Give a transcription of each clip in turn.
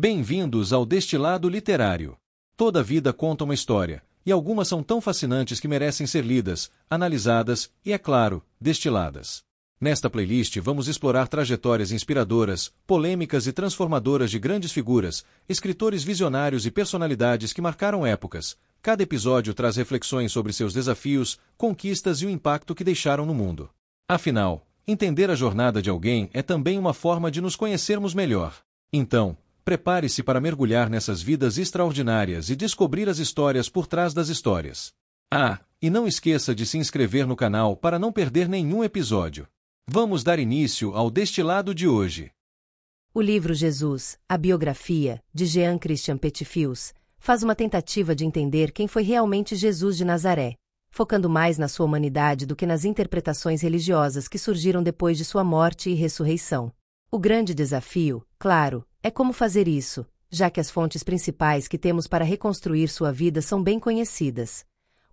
Bem-vindos ao Destilado Literário. Toda vida conta uma história, e algumas são tão fascinantes que merecem ser lidas, analisadas e, é claro, destiladas. Nesta playlist vamos explorar trajetórias inspiradoras, polêmicas e transformadoras de grandes figuras, escritores visionários e personalidades que marcaram épocas. Cada episódio traz reflexões sobre seus desafios, conquistas e o impacto que deixaram no mundo. Afinal, entender a jornada de alguém é também uma forma de nos conhecermos melhor. Então, prepare-se para mergulhar nessas vidas extraordinárias e descobrir as histórias por trás das histórias. E não esqueça de se inscrever no canal para não perder nenhum episódio. Vamos dar início ao destilado de hoje. O livro Jesus, a biografia, de Jean Christian Petit-Fils, faz uma tentativa de entender quem foi realmente Jesus de Nazaré, focando mais na sua humanidade do que nas interpretações religiosas que surgiram depois de sua morte e ressurreição. O grande desafio, claro, é como fazer isso, já que as fontes principais que temos para reconstruir sua vida são bem conhecidas.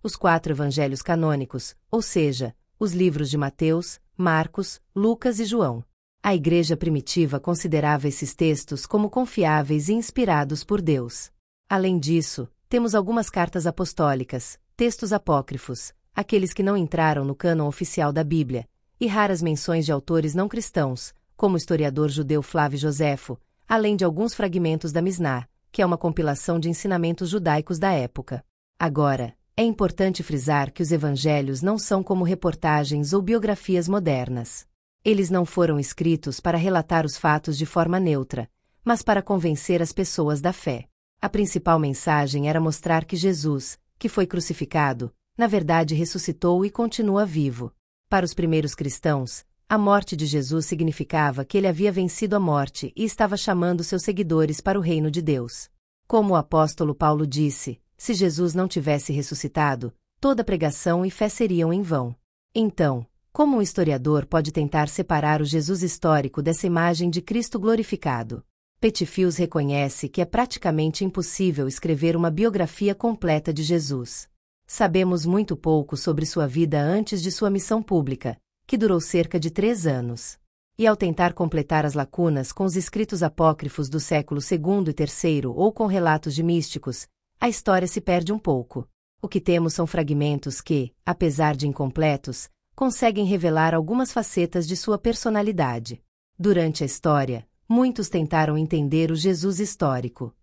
Os 4 evangelhos canônicos, ou seja, os livros de Mateus, Marcos, Lucas e João. A igreja primitiva considerava esses textos como confiáveis e inspirados por Deus. Além disso, temos algumas cartas apostólicas, textos apócrifos, aqueles que não entraram no cânon oficial da Bíblia, e raras menções de autores não cristãos, como o historiador judeu Flávio Joséfo, além de alguns fragmentos da Misná, que é uma compilação de ensinamentos judaicos da época. Agora, é importante frisar que os evangelhos não são como reportagens ou biografias modernas. Eles não foram escritos para relatar os fatos de forma neutra, mas para convencer as pessoas da fé. A principal mensagem era mostrar que Jesus, que foi crucificado, na verdade ressuscitou e continua vivo. Para os primeiros cristãos, a morte de Jesus significava que ele havia vencido a morte e estava chamando seus seguidores para o reino de Deus. Como o apóstolo Paulo disse, se Jesus não tivesse ressuscitado, toda pregação e fé seriam em vão. Então, como um historiador pode tentar separar o Jesus histórico dessa imagem de Cristo glorificado? Petit-Fils reconhece que é praticamente impossível escrever uma biografia completa de Jesus. Sabemos muito pouco sobre sua vida antes de sua missão pública, que durou cerca de 3 anos. E ao tentar completar as lacunas com os escritos apócrifos do século II e III ou com relatos de místicos, a história se perde um pouco. O que temos são fragmentos que, apesar de incompletos, conseguem revelar algumas facetas de sua personalidade. Durante a história, muitos tentaram entender o Jesus histórico.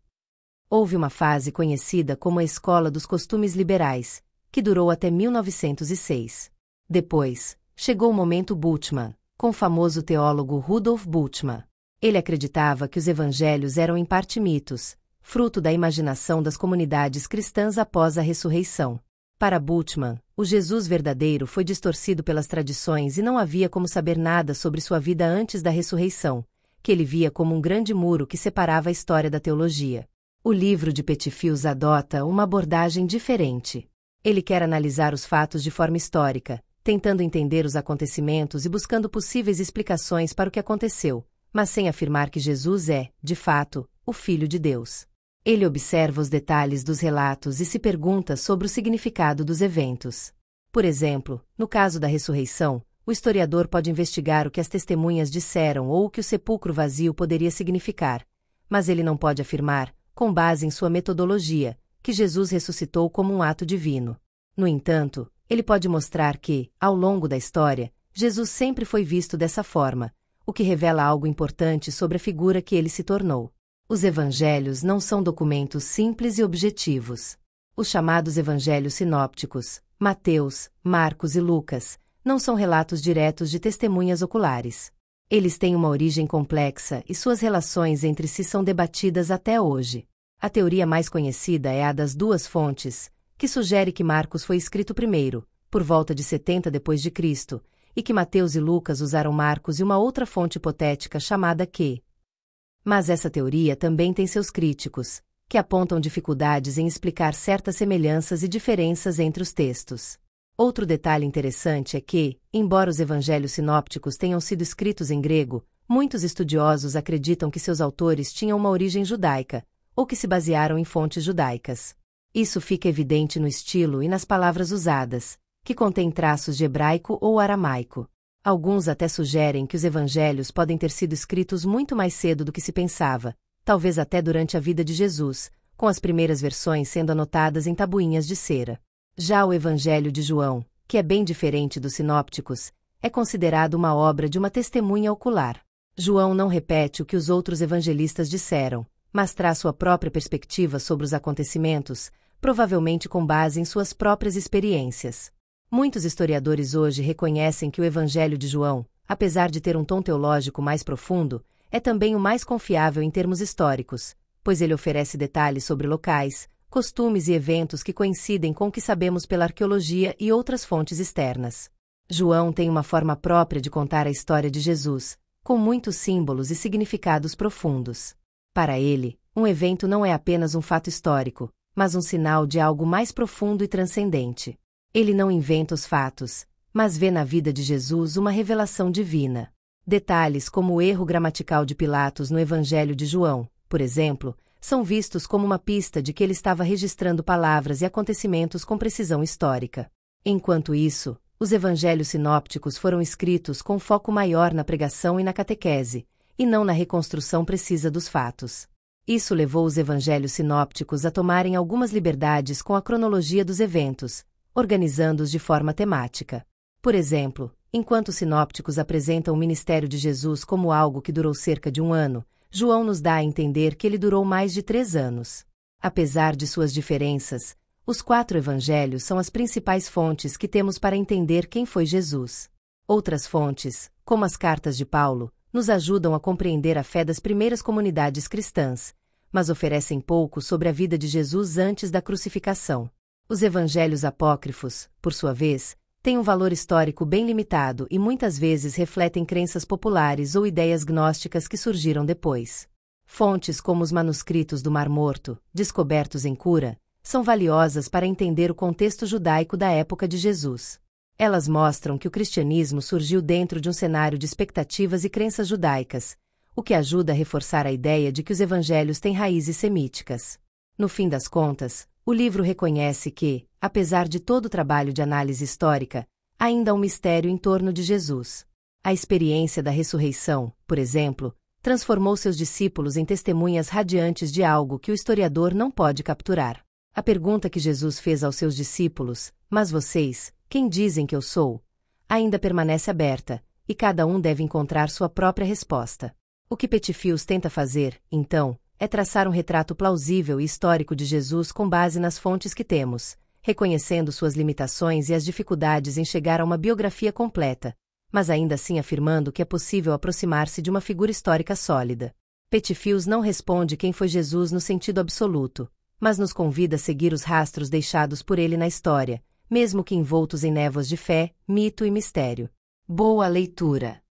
Houve uma fase conhecida como a Escola dos Costumes Liberais, que durou até 1906. Depois, chegou o momento Bultmann, com o famoso teólogo Rudolf Bultmann. Ele acreditava que os evangelhos eram em parte mitos, fruto da imaginação das comunidades cristãs após a ressurreição. Para Bultmann, o Jesus verdadeiro foi distorcido pelas tradições e não havia como saber nada sobre sua vida antes da ressurreição, que ele via como um grande muro que separava a história da teologia. O livro de Petit-Fils adota uma abordagem diferente. Ele quer analisar os fatos de forma histórica, tentando entender os acontecimentos e buscando possíveis explicações para o que aconteceu, mas sem afirmar que Jesus é, de fato, o Filho de Deus. Ele observa os detalhes dos relatos e se pergunta sobre o significado dos eventos. Por exemplo, no caso da ressurreição, o historiador pode investigar o que as testemunhas disseram ou o que o sepulcro vazio poderia significar, mas ele não pode afirmar, com base em sua metodologia, que Jesus ressuscitou como um ato divino. No entanto, ele pode mostrar que, ao longo da história, Jesus sempre foi visto dessa forma, o que revela algo importante sobre a figura que ele se tornou. Os evangelhos não são documentos simples e objetivos. Os chamados evangelhos sinópticos, Mateus, Marcos e Lucas, não são relatos diretos de testemunhas oculares. Eles têm uma origem complexa e suas relações entre si são debatidas até hoje. A teoria mais conhecida é a das 2 fontes, que sugere que Marcos foi escrito primeiro, por volta de 70 d.C., e que Mateus e Lucas usaram Marcos e uma outra fonte hipotética chamada Q. Mas essa teoria também tem seus críticos, que apontam dificuldades em explicar certas semelhanças e diferenças entre os textos. Outro detalhe interessante é que, embora os evangelhos sinópticos tenham sido escritos em grego, muitos estudiosos acreditam que seus autores tinham uma origem judaica, ou que se basearam em fontes judaicas. Isso fica evidente no estilo e nas palavras usadas, que contêm traços de hebraico ou aramaico. Alguns até sugerem que os evangelhos podem ter sido escritos muito mais cedo do que se pensava, talvez até durante a vida de Jesus, com as primeiras versões sendo anotadas em tabuinhas de cera. Já o Evangelho de João, que é bem diferente dos sinópticos, é considerado uma obra de uma testemunha ocular. João não repete o que os outros evangelistas disseram, mas traz sua própria perspectiva sobre os acontecimentos, provavelmente com base em suas próprias experiências. Muitos historiadores hoje reconhecem que o Evangelho de João, apesar de ter um tom teológico mais profundo, é também o mais confiável em termos históricos, pois ele oferece detalhes sobre locais, costumes e eventos que coincidem com o que sabemos pela arqueologia e outras fontes externas. João tem uma forma própria de contar a história de Jesus, com muitos símbolos e significados profundos. Para ele, um evento não é apenas um fato histórico, mas um sinal de algo mais profundo e transcendente. Ele não inventa os fatos, mas vê na vida de Jesus uma revelação divina. Detalhes como o erro gramatical de Pilatos no Evangelho de João, por exemplo, são vistos como uma pista de que ele estava registrando palavras e acontecimentos com precisão histórica. Enquanto isso, os evangelhos sinópticos foram escritos com foco maior na pregação e na catequese, e não na reconstrução precisa dos fatos. Isso levou os evangelhos sinópticos a tomarem algumas liberdades com a cronologia dos eventos, organizando-os de forma temática. Por exemplo, enquanto os sinópticos apresentam o ministério de Jesus como algo que durou cerca de 1 ano, João nos dá a entender que ele durou mais de 3 anos. Apesar de suas diferenças, os 4 evangelhos são as principais fontes que temos para entender quem foi Jesus. Outras fontes, como as cartas de Paulo, nos ajudam a compreender a fé das primeiras comunidades cristãs, mas oferecem pouco sobre a vida de Jesus antes da crucificação. Os evangelhos apócrifos, por sua vez, têm um valor histórico bem limitado e muitas vezes refletem crenças populares ou ideias gnósticas que surgiram depois. Fontes como os manuscritos do Mar Morto, descobertos em Cura, são valiosas para entender o contexto judaico da época de Jesus. Elas mostram que o cristianismo surgiu dentro de um cenário de expectativas e crenças judaicas, o que ajuda a reforçar a ideia de que os evangelhos têm raízes semíticas. No fim das contas, o livro reconhece que, apesar de todo o trabalho de análise histórica, ainda há um mistério em torno de Jesus. A experiência da ressurreição, por exemplo, transformou seus discípulos em testemunhas radiantes de algo que o historiador não pode capturar. A pergunta que Jesus fez aos seus discípulos, mas vocês, quem dizem que eu sou? Ainda permanece aberta, e cada um deve encontrar sua própria resposta. O que Petfius tenta fazer, então, é traçar um retrato plausível e histórico de Jesus com base nas fontes que temos, reconhecendo suas limitações e as dificuldades em chegar a uma biografia completa, mas ainda assim afirmando que é possível aproximar-se de uma figura histórica sólida. Petfius não responde quem foi Jesus no sentido absoluto, mas nos convida a seguir os rastros deixados por ele na história, mesmo que envoltos em névoas de fé, mito e mistério. Boa leitura!